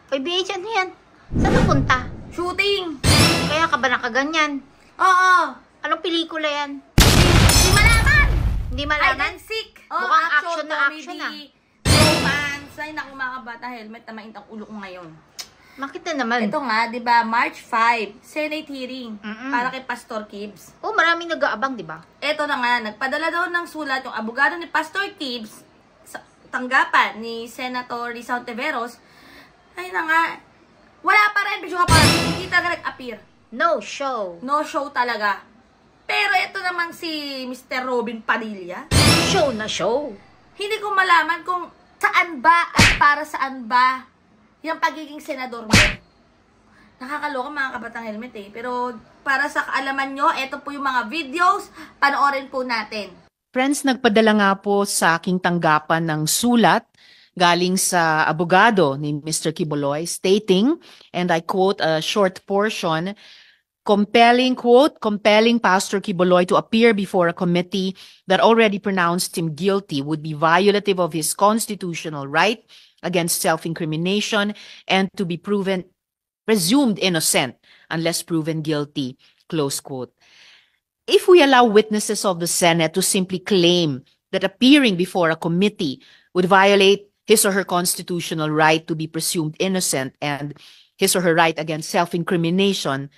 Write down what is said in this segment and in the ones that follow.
PBH, ano yan? Saan napunta? Shooting! Kaya ka ba nakaganyan? Oo! Anong pelikula yan? Hindi malaman! Hindi Hide malaman? and seek! Mukhang action na action Romance! Ay, naku mga kabata, helmet na mainit ang ulo ko ngayon. Bakit na naman? Ito nga, di ba, March 5, Senate hearing para kay Pastor Kibbs. Oh, maraming nag-aabang, di ba? Ito na nga, nagpadala daw ng sulat yung abogado ni Pastor Kibbs sa tanggapan ni Senator Risa Ontiveros. Ay na nga, wala pa rin, medyo pa hindi talaga nag-appear. No show. No show talaga. Pero ito naman si Mr. Robin Padilla. Show na show. Hindi ko malaman kung saan ba at para saan ba yung pagiging senador mo. Nakakaloka mga kabatang helmet eh. Pero para sa kaalaman nyo, ito po yung mga videos, panoorin po natin. Friends, nagpadala nga po sa aking tanggapan ng sulat galing sa abogado ni Mr. Quiboloy stating, and I quote a short portion, compelling Pastor Quiboloy to appear before a committee that already pronounced him guilty would be violative of his constitutional right against self-incrimination and to be presumed innocent unless proven guilty, close quote. If we allow witnesses of the Senate to simply claim that appearing before a committee would violate his or her constitutional right to be presumed innocent and his or her right against self-incrimination,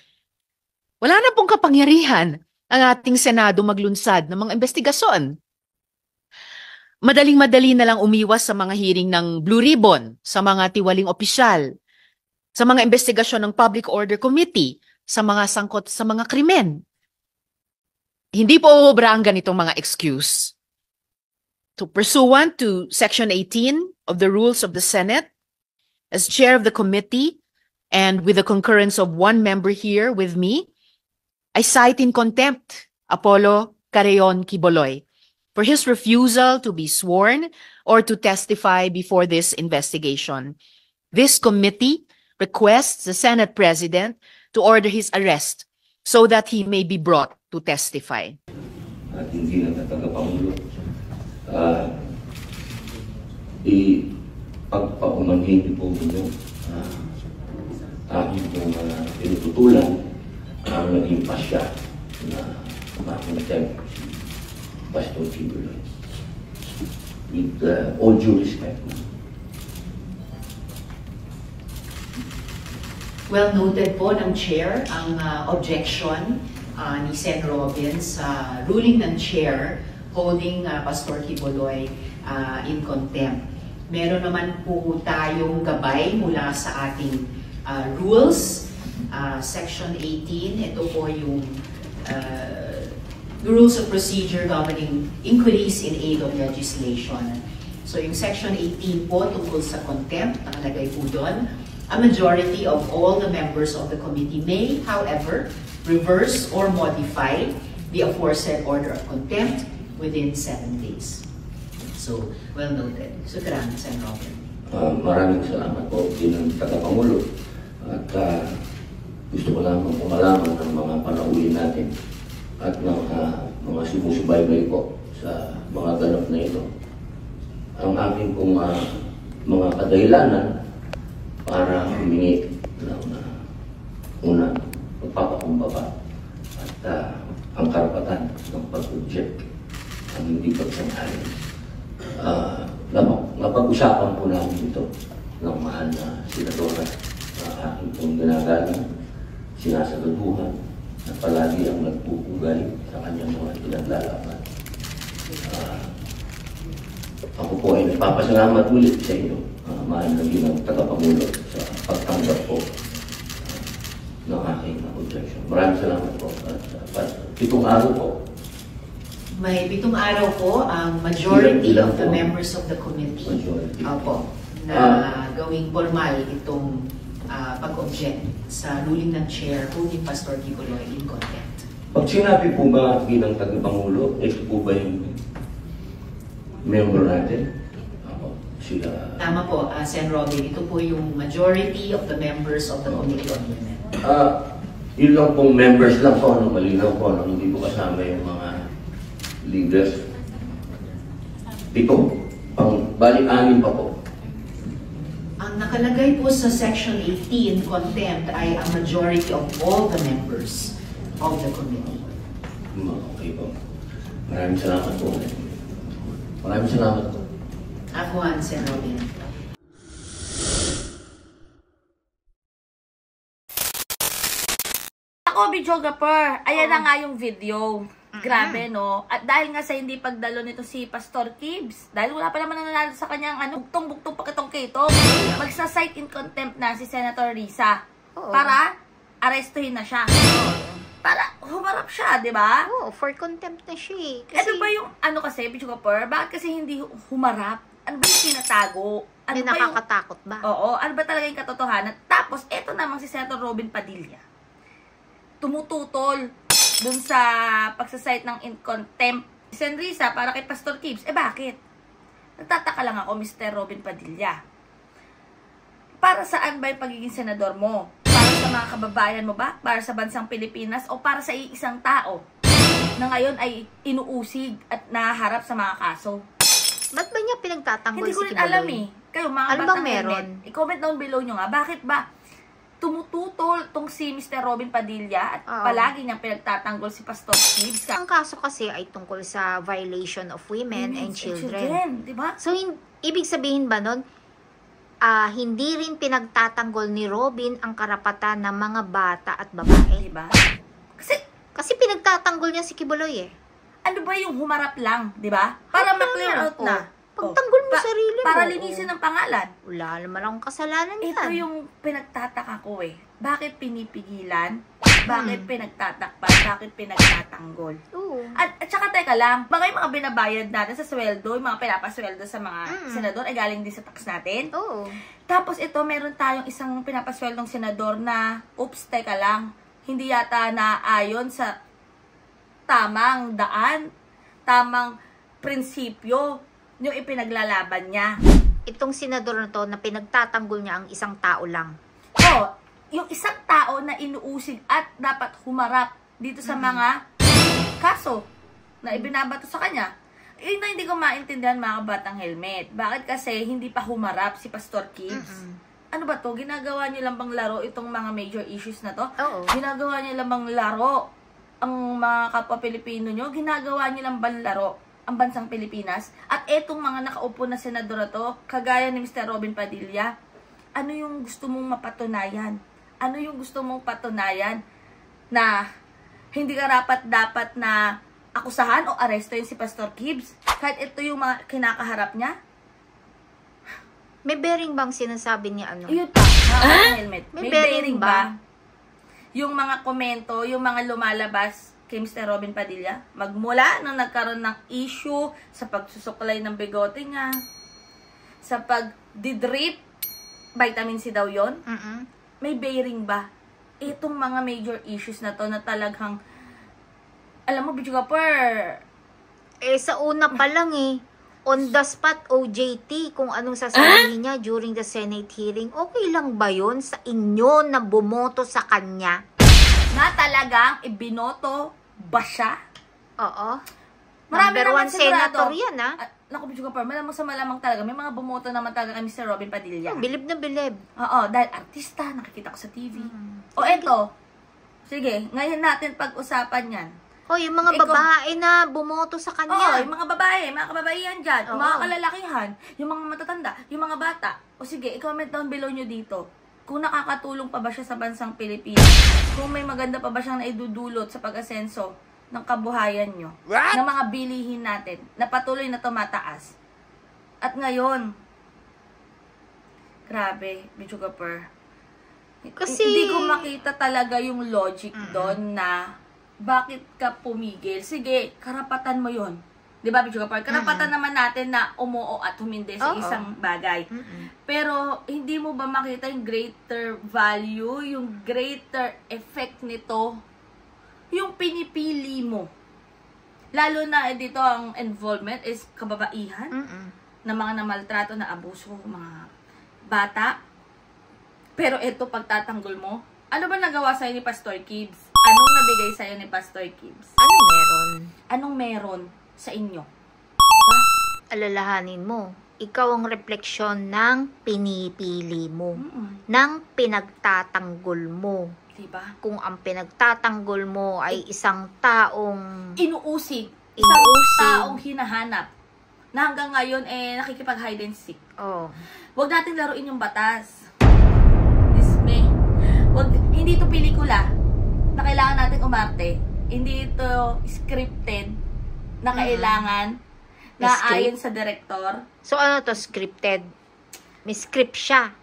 wala na pong kapangyarihan ang ating Senado maglunsad ng mga investigasyon. Madaling-madali na lang umiwas sa mga hearing ng Blue Ribbon, sa mga tiwaling opisyal, sa mga investigasyon ng Public Order Committee, sa mga sangkot sa mga krimen. Hindi po uubra ang ganitong mga excuse. So, pursuant to Section 18 of the Rules of the Senate, as chair of the committee, and with the concurrence of one member here with me, I cite in contempt Apollo Carreon Quiboloy for his refusal to be sworn or to testify before this investigation. This committee requests the Senate President to order his arrest so that he may be brought to testify. At hindi na tagapangulo. Pagpaumanhin niyo po ninyo aking pong pinututulan ang naging pasya na makontempt si Pastor Quiboloy. With all due respect. Well noted po ng Chair ang objection ni Sen. Robin sa ruling ng Chair holding Pastor Quiboloy in contempt. Meron naman po tayong gabay mula sa ating rules, Section 18. Ito po yung Rules of Procedure governing inquiries in aid of legislation. So yung Section 18 po tungkol sa contempt, nakalagay po doon, a majority of all the members of the committee may, however, reverse or modify the aforesaid order of contempt within 7 days. So, well noted. Sukran, Sen. Robin. Maraming salamat po din ng tagapangulo. At gusto ko lamang malaman ng mga panauhin natin at ng mga sumusubaybay po sa mga ganap na ito. Ang aking pong mga kadahilanan para humingi ng unang pagpapakumbaba at ang karapatan ng pag-object ang hindi pagsang-ayon. Napag-usapan po namin ito ng mahal na senadora na aking pong ginagalang, sinasagaduhan na palagi ang nagpupugay sa kanyang mga pinaglalaban. Ako po ay nagpapasalamat ulit sa inyo, mahal na ginang tagapangulo sa pagtanggap po ng aking objection. Maraming salamat po. At 7 araw po. May 7 araw po ang majority of the members of the committee na gawing formal itong pag-object sa ruling ng chair holding Pastor Quiboloy in contempt. Pag sinabi po ba bilang tagapangulo, ito po ba yung member natin? Sila... Tama po, Sen. Robin. Ito po yung majority of the members of the Committee on Women. Yun lang pong members lang po, malinaw po, hindi po kasama yung mga leaders. 7, bali 6 pa po. Ang Ang nakalagay po sa Section 18, contempt, ay a majority of all the members of the committee. Okay po. Maraming salamat po. Maraming salamat po. Afuan, Sen. Robin. Ako, videographer, ayan na nga yung video. Grabe, no? At dahil nga sa hindi pagdalo nito si Pastor Gibbs, dahil wala pa naman nanalo sa kanyang bugtong-bugtong pakitong-kitong, magsa-cite in contempt na si Senator Risa para arestuhin na siya. Para humarap siya, di ba? Oo, for contempt na siya eh. Kasi Ano ba yung, kasi, videographer, bakit kasi hindi humarap? Ano ba yung tinatago? Ano may ba yung, nakakatakot ba? oo, ano ba talaga yung katotohanan? Tapos, eto namang si Senator Robin Padilla. Tumututol dun sa pagsasite ng in contempt. Sen Risa para kay Pastor Gibbs. Bakit? Nagtataka lang ako, Mr. Robin Padilla. Para saan ba yung pagiging senador mo? Para sa mga kababayan mo ba? Para sa bansang Pilipinas? O para sa isang tao na ngayon ay inuusig at naharap sa mga kaso? Ba't ba niya pinagtatanggol Hindi ko si rin Kibuloy? alam eh. Kayo mga Ano bang batang meron? helmet, i-comment down below nyo nga. Bakit ba tumututol tong si Mr. Robin Padilla at Oo. palagi niyang pinagtatanggol si Pastor Gibbs? Ang kaso kasi ay tungkol sa violation of women and children. Di ba? So, ibig sabihin ba nun, hindi rin pinagtatanggol ni Robin ang karapatan ng mga bata at babae. Di ba? Kasi, Kasi pinagtatanggol niya si Kibuloy eh. ano ba yung humarap lang, di ba? Para ma-clear out na. Pagtanggol mo sarili mo. Para linisin ang pangalan. Wala naman akong kasalanan yan. Ito yung pinagtataka ko eh. Bakit pinipigilan? Bakit pinagtatakpan? Bakit pinagtatanggol? Oo. At saka teka lang, mga yung mga binabayad natin sa sweldo, yung mga pinapasweldo sa mga senador ay galing din sa tax natin. Oo. Tapos ito, meron tayong isang pinapasweldong senador na, oops, teka lang, hindi yata naayon sa tamang daan, tamang prinsipyo yung ipinaglalaban niya. Itong senador na to na pinagtatanggol niya ang isang tao lang. O, yung isang tao na inuusig at dapat humarap dito sa mga kaso na ibinabato sa kanya. Yun na hindi ko maintindihan mga kabatang helmet. Bakit kasi hindi pa humarap si Pastor Gibbs? Ano ba to? Ginagawa niyo lang bang laro itong mga major issues na to? Oo. Ginagawa niyo lang bang laro ang mga kapwa Pilipino nyo? Ginagawa niyo lang bang laro ang bansang Pilipinas? At etong mga nakaupo na senador na to, kagaya ni Mr. Robin Padilla, ano yung gusto mong mapatunayan? Ano yung gusto mong patunayan na hindi karapat-dapat na akusahan o arestuhin si Pastor Gibbs? Kahit ito yung mga kinakaharap niya? May bearing bang sinasabi niya ano? Yun pa, mga helmet. May May bearing bearing ba? ba? Yung mga komento, yung mga lumalabas kay Mr. Robin Padilla, magmula nung nagkaroon ng issue sa pagsusuklay ng bigote niya, sa pag-drip, vitamin C daw yon, may bearing ba? Itong mga major issues na to na talagang, alam mo, Bidjugapur, Sa una pa lang on the spot OJT kung anong sasabihin niya during the Senate hearing, okay lang ba yun sa inyo na bumoto sa kanya? na talagang ibinoto ba siya? Oo. Marami Number naman one sigurado. senator yan Naku, Bidjugapur, malamang sa malamang talaga, may mga bumoto naman talaga kay Mr. Robin Padilla. Bilib na bilib. Oo, dahil artista, nakikita ko sa TV. O eto, sige, ngayon natin pag-usapan yan. Yung mga Ikaw- babae na bumoto sa Oo, kanya. yung mga babae, mga kababaihan dyan, yung Oo. mga kalalakihan, yung mga matatanda, yung mga bata. O sige, i-comment down below nyo dito kung nakakatulong pa ba siya sa bansang Pilipinas, kung may maganda pa ba siyang naidudulot sa pag-asenso ng kabuhayan nyo, ng mga bilihin natin, na patuloy na tumataas. At ngayon, grabe, Bidjugapur. Kasi- Hindi ko makita talaga yung logic doon na bakit ka pumigil. Sige, karapatan mo yon. Di ba, Bidjugapur? Karapatan naman natin na umuo at humindi sa Oo. isang bagay. Pero, hindi mo ba makita yung greater value, yung greater effect nito, yung pinipili mo? Lalo na dito ang involvement is kababaihan, na mga namaltrato, na abuso, mga bata. Pero ito, pagtatanggol mo, ano ba nagawa sa'yo ni Pastor Gibbs? Anong nabigay sa'yo ni Pastor Gibbs? Ano meron? Anong meron sa inyo? Alalahanin mo. ikaw ang refleksyon ng pinipili mo, Mm-mm. ng pinagtatanggol mo. Diba? Kung ang pinagtatanggol mo ay isang taong Inuusig. Isang Inuusig. taong hinahanap na hanggang ngayon nakikipag-hide and seek. oh, Huwag natin laruin yung batas. Dismay. Hindi ito pelikula na kailangan natin umarte. Hindi ito scripted na kailangan na Script? ayon sa director. so ano to, scripted? May script siya.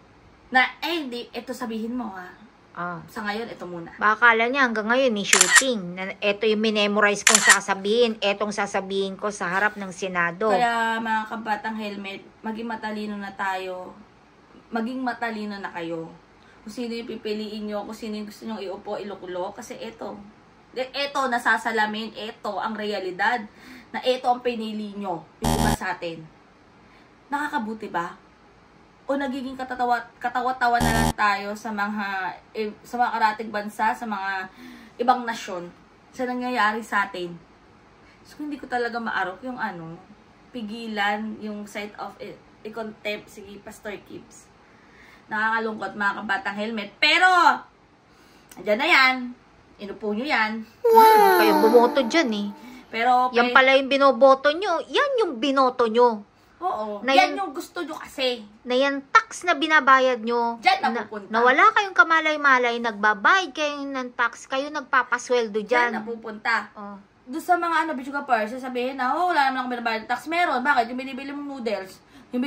Na, hindi, ito sabihin mo ha. Ah. Sa ngayon, ito muna. Baka akala niya hanggang ngayon may shooting. Ito yung minemorize kong sasabihin. Etong sasabihin ko sa harap ng Senado. Kaya mga kabatang helmet, maging matalino na tayo. Maging matalino na kayo. Kung sino yung pipiliin nyo, kung sino yung gusto nyo iupo, ilukulo. Kasi ito nasasalamin, ito ang realidad. Na ito ang pinili nyo. Yung iba sa atin. Nakakabuti ba? O nagiging katawa-tawa na lang tayo sa mga karatig bansa, sa mga ibang nasyon, sa nangyayari sa atin. So, hindi ko talaga maarok yung pigilan, yung side of i-contempt si Pastor Kibbs. Nakakalungkot mga kabatang helmet. Pero, andyan na yan. Inupo nyo yan. Kayo bumoto dyan eh. Pero, Yan pala yung binoboto nyo. Yan yung binoto nyo. oo. Na Yan yun- yung gusto nyo kasi. Na yan tax na binabayad nyo. Diyan napupunta. Na wala kayong kamalay-malay, nagbabayad kayo ng tax, kayo nagpapasweldo Diyan dyan. napupunta. Oh. Doon sa mga Bichuga Pars, sasabihin na, wala naman akong binabayad ng tax. Meron. Bakit? Yung binibili mong noodles, yung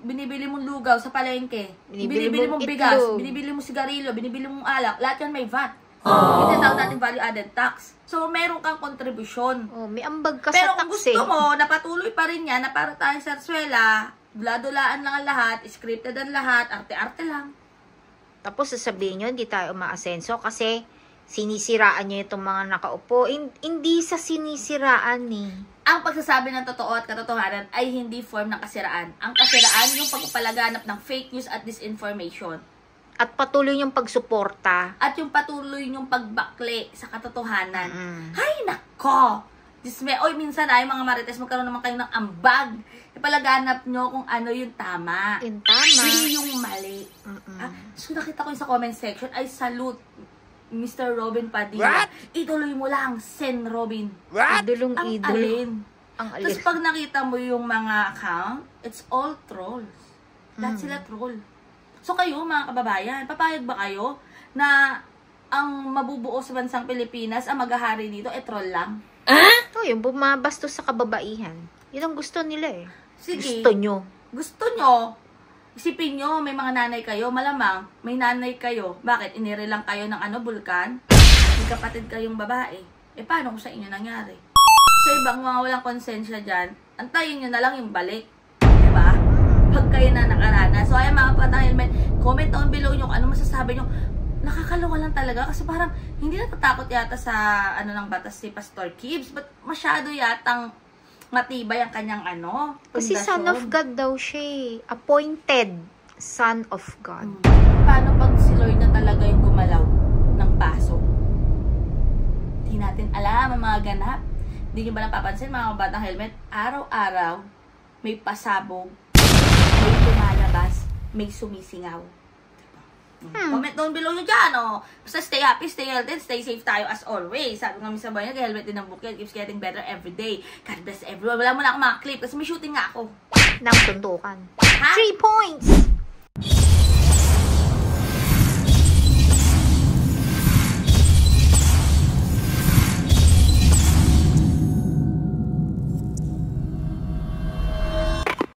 binibili mong lugaw sa palengke, Binibili binibili mong mong bigas, itlog. binibili mong sigarilyo, binibili mong alak, lahat yan may VAT. Ito tawag natin value-added tax. So, meron kang kontribusyon. Oh, may ambag ka Pero sa kung tax gusto eh. mo, napatuloy pa rin yan, na para tayo sa Arsuela, dula-dulaan lang ang lahat, scripted ang lahat, arte-arte lang. Tapos sasabihin nyo, hindi tayo umaasenso kasi sinisiraan nyo itong mga nakaupo. Hindi sa sinisiraan eh. Ang pagsasabi ng totoo at katotohanan ay hindi form ng kasiraan. Ang kasiraan yung pagpapalaganap ng fake news at disinformation. At patuloy yung pagsuporta. At yung patuloy yung pagbakle sa katotohanan. Mm. Ay, nako! Dismay. Oy, minsan ay mga marites, magkaroon naman kayo ng ambag. Ipalaganap nyo kung ano yung tama. Yung tama. Hindi yung mali. Mm-mm. So nakita ko yung sa comment section, ay salute Mr. Robin Padilla. Ituloy mo lang, Sen Robin. Idolong Ang idol. alin. Ang Tapos alis. pag nakita mo yung mga account, it's all trolls. Lahat sila troll. So kayo, mga kababayan, papayag ba kayo na ang mabubuo sa bansang Pilipinas, ang maghahari dito, troll lang? Ito, yung bumabastos sa kababaihan. Yun ang gusto nila eh. Sige. Gusto nyo. Gusto nyo, isipin nyo, may mga nanay kayo, malamang, may nanay kayo. Bakit? Inire lang kayo ng bulkan? May kapatid kayong babae. Paano kung sa inyo nangyari? Sa ibang mga walang konsensya dyan, antayin nyo na lang yung balik. Diba? Pag kayo na nakaranas. So, ayan mga patang helmet, comment down below nyo kung ano masasabi nyo. Nakakaloka lang talaga kasi parang hindi natatakot yata sa ng batas si Pastor Kibbs, but masyado yatang matibay ang kanyang Kasi pundasyon. son of God daw siya eh. Appointed son of God. Paano pag si Lord na talaga yung gumalaw ng baso? Hindi natin alam ang mga ganap. Hindi nyo ba napapansin mga kabatang helmet? Araw-araw, may pasabog, may lumalabas, may sumisingaw. Comment down below nyo dyan, Basta stay happy, stay healthy, stay safe tayo as always. Sabi nga sa bayan, helmet din ang bukid, keeps getting better every day. God bless everyone. Wala mo na akong mga clip kasi may shooting nga ako. Nang tuntukan. Ha? 3 points!